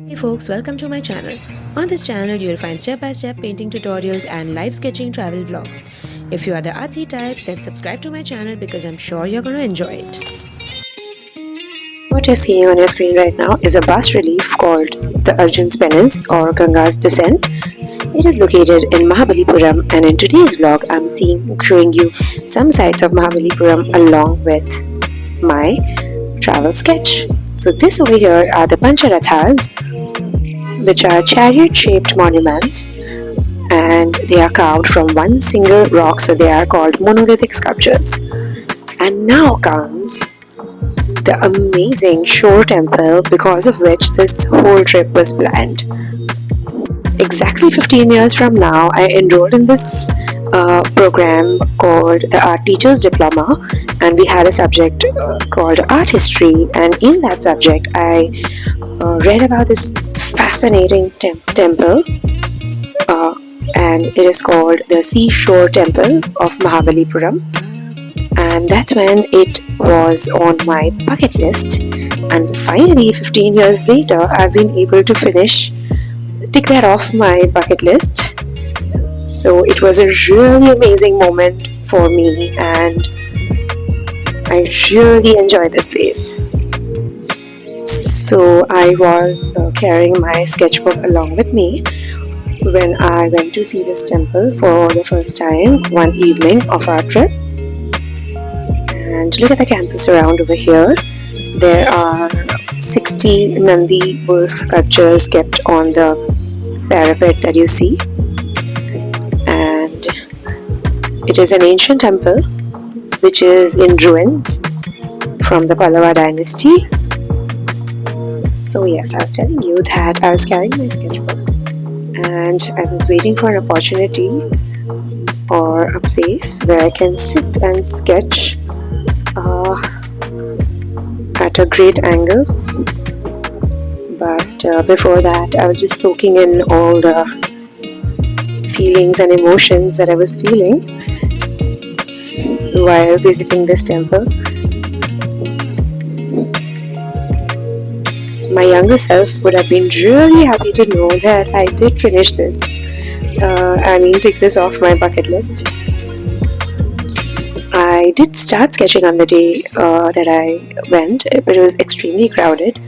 Hey folks, welcome to my channel. On this channel, you will find step-by-step painting tutorials and live sketching travel vlogs. If you are the artsy types, then subscribe to my channel because I'm sure you're going to enjoy it. What you're seeing on your screen right now is a bas relief called the Arjun's Penance or Ganga's Descent. It is located in Mahabalipuram, and in today's vlog, I'm showing you some sights of Mahabalipuram along with my travel sketch. So this over here are the Pancharathas, which are chariot-shaped monuments, and they are carved from one single rock, so they are called monolithic sculptures. And now comes the amazing shore temple, because of which this whole trip was planned. Exactly 15 years from now, I enrolled in this program called the Art Teachers Diploma, and we had a subject called Art History, and in that subject I read about this fascinating temple, and it is called the Seashore Temple of Mahabalipuram, and that's when it was on my bucket list, and finally 15 years later I've been able to tick that off my bucket list. So it was a really amazing moment for me, and I really enjoyed this place. So I was carrying my sketchbook along with me when I went to see this temple for the first time one evening of our trip. And look at the campus around over here. There are 60 Nandi bull sculptures kept on the parapet that you see. And it is an ancient temple which is in ruins from the Pallava dynasty. So yes, I was telling you that I was carrying my sketchbook and I was waiting for an opportunity or a place where I can sit and sketch at a great angle. But before that, I was just soaking in all the feelings and emotions that I was feeling while visiting this temple. My younger self would have been really happy to know that I did finish this. Take this off my bucket list. I did start sketching on the day that I went, but it was extremely crowded,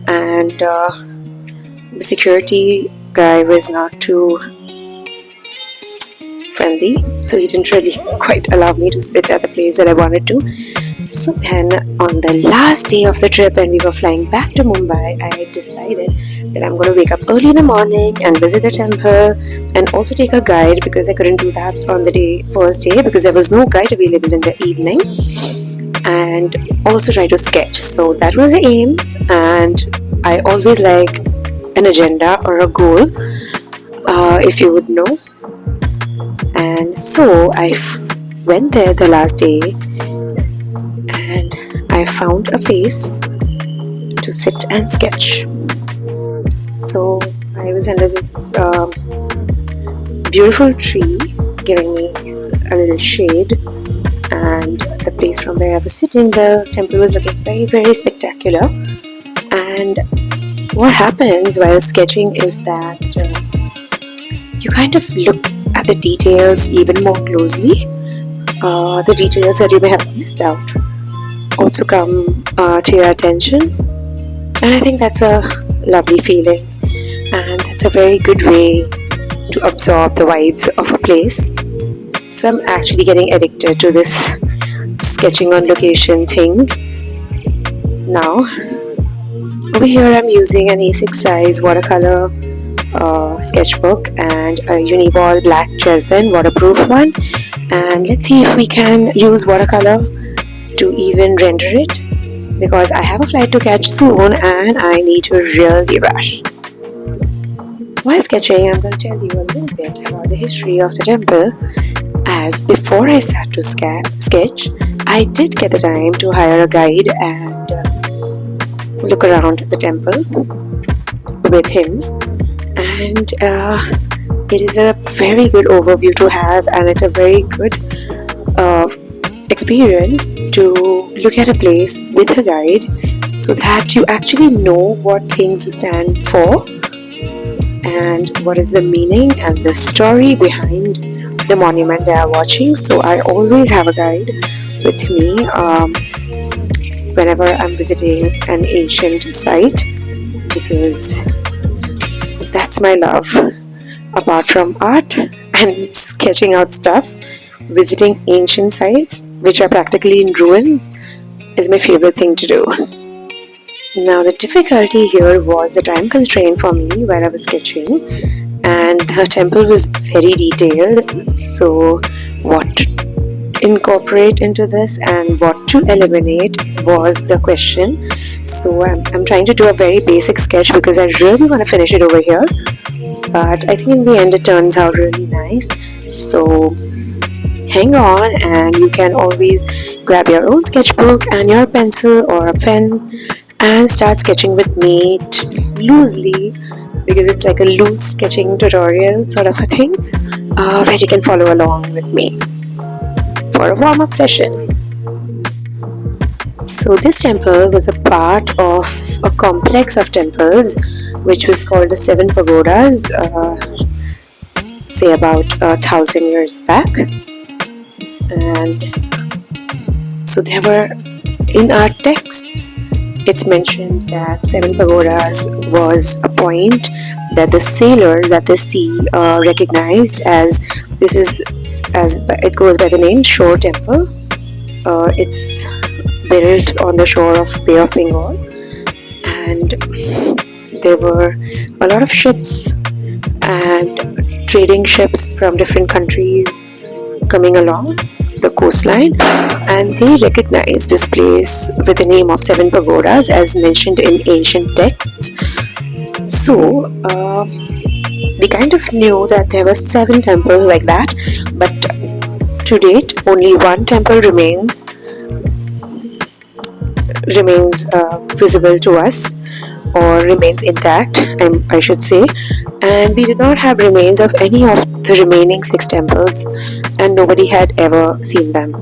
and the security guy was not too friendly, so he didn't really quite allow me to sit at the place that I wanted to. So then on the last day of the trip, when we were flying back to Mumbai, I decided that I'm going to wake up early in the morning and visit the temple and also take a guide, because I couldn't do that on the first day because there was no guide available in the evening, and also try to sketch. So that was the aim, and I always like an agenda or a goal, if you would know. And so I went there the last day and I found a place to sit and sketch. So I was under this beautiful tree giving me a little shade, and the place from where I was sitting, the temple was looking very, very spectacular. And what happens while sketching is that you kind of look at the details even more closely. The details that you may have missed out also come to your attention, and I think that's a lovely feeling, and that's a very good way to absorb the vibes of a place. So I'm actually getting addicted to this sketching on location thing now. Over here I'm using an A6 size watercolor sketchbook and a Uniball black gel pen, waterproof one, and let's see if we can use watercolor to even render it, because I have a flight to catch soon and I need to really rush. While sketching, I'm going to tell you a little bit about the history of the temple, as before I sat to sketch, I did get the time to hire a guide and look around the temple with him, and it is a very good overview to have, and it's a very good experience to look at a place with a guide so that you actually know what things stand for and what is the meaning and the story behind the monument they are watching. So I always have a guide with me whenever I'm visiting an ancient site, because that's my love. Apart from art and sketching out stuff, visiting ancient sites which are practically in ruins is my favorite thing to do. Now the difficulty here was the time constraint for me while I was sketching, and the temple was very detailed, so what to incorporate into this and what to eliminate was the question. So I'm trying to do a very basic sketch because I really want to finish it over here, but I think in the end it turns out really nice. So hang on, and you can always grab your own sketchbook and your pencil or a pen and start sketching with me loosely, because it's like a loose sketching tutorial sort of a thing where you can follow along with me for a warm-up session. So this temple was a part of a complex of temples which was called the 7 Pagodas, say about 1,000 years back. And so there were, in our texts, it's mentioned that 7 Pagodas was a point that the sailors at the sea recognized as, this is, as it goes by the name, Shore Temple. It's built on the shore of Bay of Bengal, and there were a lot of ships and trading ships from different countries coming along the coastline, and they recognized this place with the name of 7 Pagodas as mentioned in ancient texts. So we kind of knew that there were 7 temples like that, but to date only one temple remains visible to us, or remains intact, I should say, and we did not have remains of any of the remaining 6 temples, and nobody had ever seen them.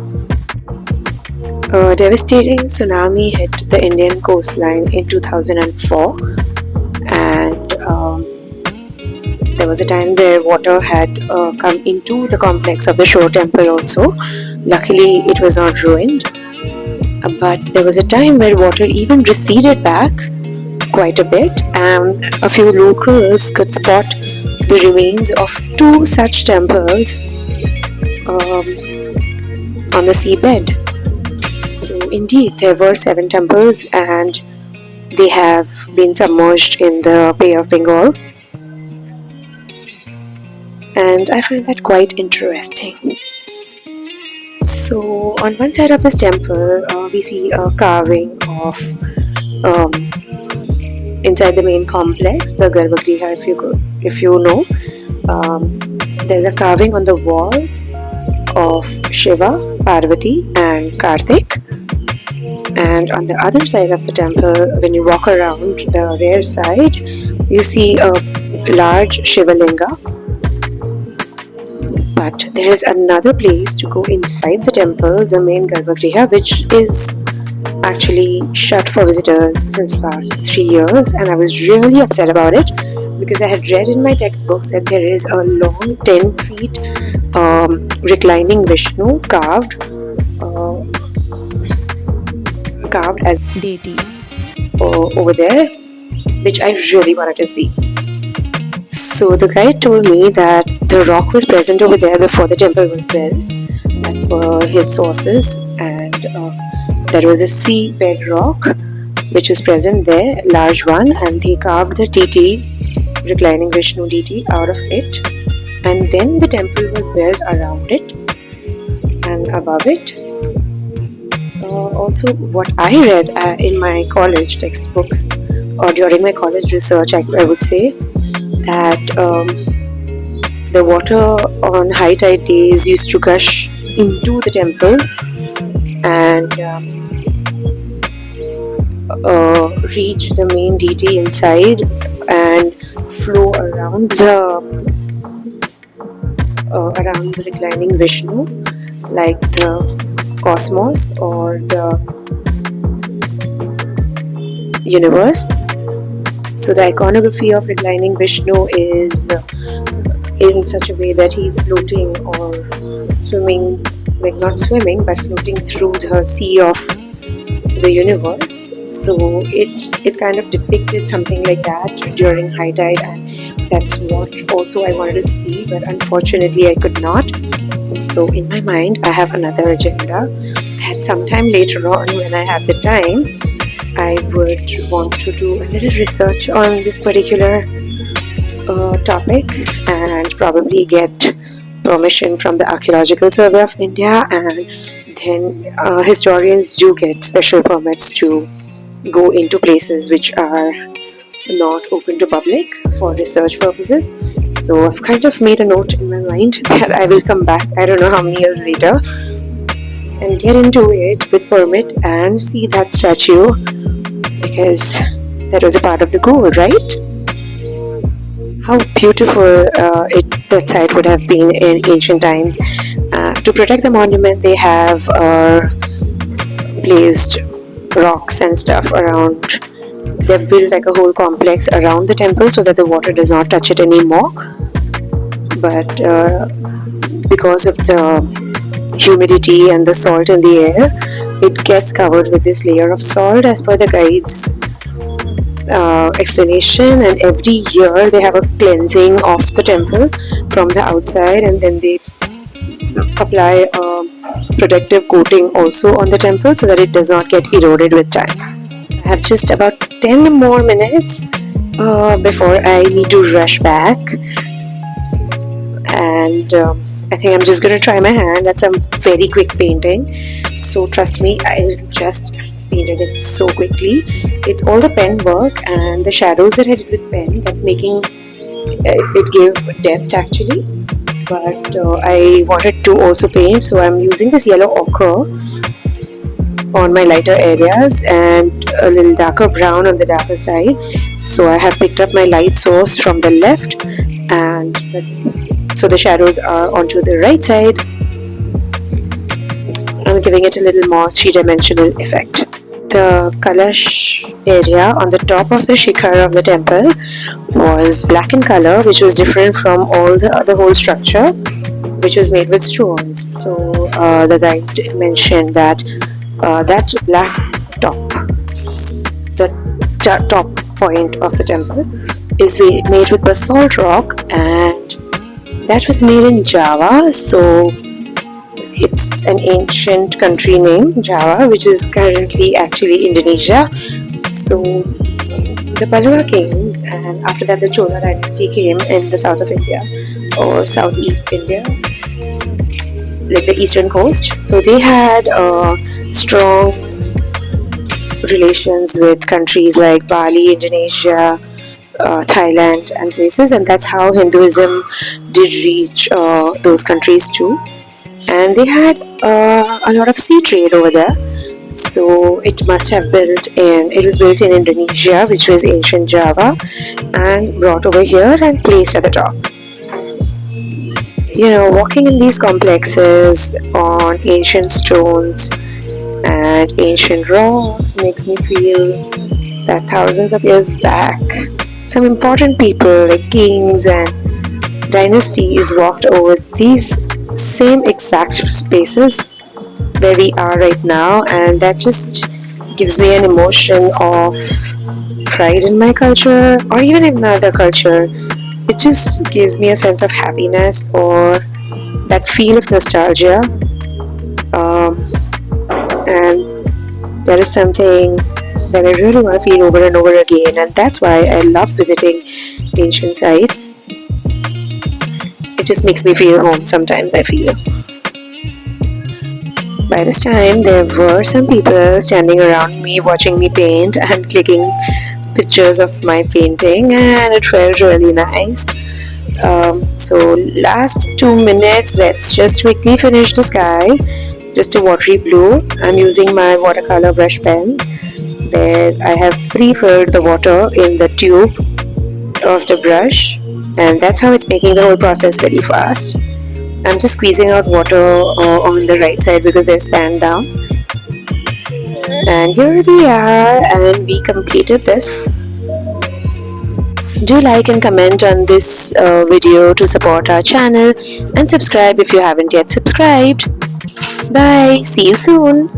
A devastating tsunami hit the Indian coastline in 2004, and there was a time where water had come into the complex of the Shore Temple also. Luckily it was not ruined, but there was a time where water even receded back quite a bit, and a few locals could spot the remains of 2 such temples on the seabed. So indeed there were 7 temples, and they have been submerged in the Bay of Bengal, and I find that quite interesting. So on one side of this temple we see a carving of inside the main complex, the Garbhagriha, if you know. There's a carving on the wall of Shiva, Parvati and Kartik, and on the other side of the temple, when you walk around the rear side, you see a large Shiva Linga. But there is another place to go inside the temple, the main Garbhagriha, which is actually shut for visitors since last 3 years, and I was really upset about it because I had read in my textbooks that there is a long 10 feet reclining Vishnu carved as deity over there, which I really wanted to see. So the guide told me that the rock was present over there before the temple was built, as per his sources, and there was a seabed rock which was present there, large one, and they carved the deity, reclining Vishnu deity, out of it, and then the temple was built around it and above it. Also, what I read in my college textbooks or during my college research, I would say that the water on high tide days used to gush into the temple and reach the main deity inside and flow around the reclining Vishnu, like the cosmos or the universe. So the iconography of reclining Vishnu is in such a way that he's floating or swimming, like not swimming but floating through the sea of the universe. So it kind of depicted something like that during high tide, and that's what also I wanted to see, but unfortunately I could not. So in my mind I have another agenda that sometime later on, when I have the time, I would want to do a little research on this particular topic and probably get permission from the Archaeological Survey of India, and then historians do get special permits to go into places which are not open to public for research purposes. So I've kind of made a note in my mind that I will come back, I don't know how many years later, and get into it with permit and see that statue, because that was a part of the goal, right? How beautiful that site would have been in ancient times. To protect the monument, they have placed rocks and stuff around. They've built like a whole complex around the temple so that the water does not touch it anymore. But because of the humidity and the salt in the air, it gets covered with this layer of salt as per the guide's explanation, and every year they have a cleansing of the temple from the outside, and then they apply a protective coating also on the temple so that it does not get eroded with time. I have just about 10 more minutes before I need to rush back, and I think I'm just going to try my hand at some very quick painting. So trust me, I just painted it so quickly. It's all the pen work and the shadows that I did with pen that's making it give depth actually. But I wanted to also paint, so I'm using this yellow ochre on my lighter areas and a little darker brown on the darker side. So I have picked up my light source from the left, and so the shadows are onto the right side. I'm giving it a little more three-dimensional effect. The Kalash area on the top of the shikhar of the temple was black in color, which was different from all the whole structure, which was made with stones. So the guide mentioned that that black top, the top point of the temple, is made with basalt rock, and that was made in Java. So it's an ancient country name, Java, which is currently actually Indonesia. So the Pallava kings, and after that the Chola dynasty came in the south of India, or southeast India, like the eastern coast. So they had strong relations with countries like Bali, Indonesia, Thailand and places, and that's how Hinduism did reach those countries too. And they had a lot of sea trade over there. So it was built in Indonesia, which was ancient Java, and brought over here and placed at the top. You know, walking in these complexes on ancient stones and ancient rocks makes me feel that thousands of years back, some important people like kings and dynasties walked over these same exact spaces where we are right now, and that just gives me an emotion of pride in my culture, or even in my other culture. It just gives me a sense of happiness or that feel of nostalgia, and that is something that I really want to feel over and over again, and that's why I love visiting ancient sites. It just makes me feel home sometimes, I feel. By this time, there were some people standing around me watching me paint and clicking pictures of my painting, and it felt really nice. So last 2 minutes, let's just quickly finish the sky. Just a watery blue. I'm using my watercolor brush pens. There I have pre-filled the water in the tube of the brush, and that's how it's making the whole process very fast. I'm just squeezing out water on the right side because there's sand down. And here we are, and we completed this. Do like and comment on this video to support our channel, and subscribe if you haven't yet subscribed. Bye, see you soon.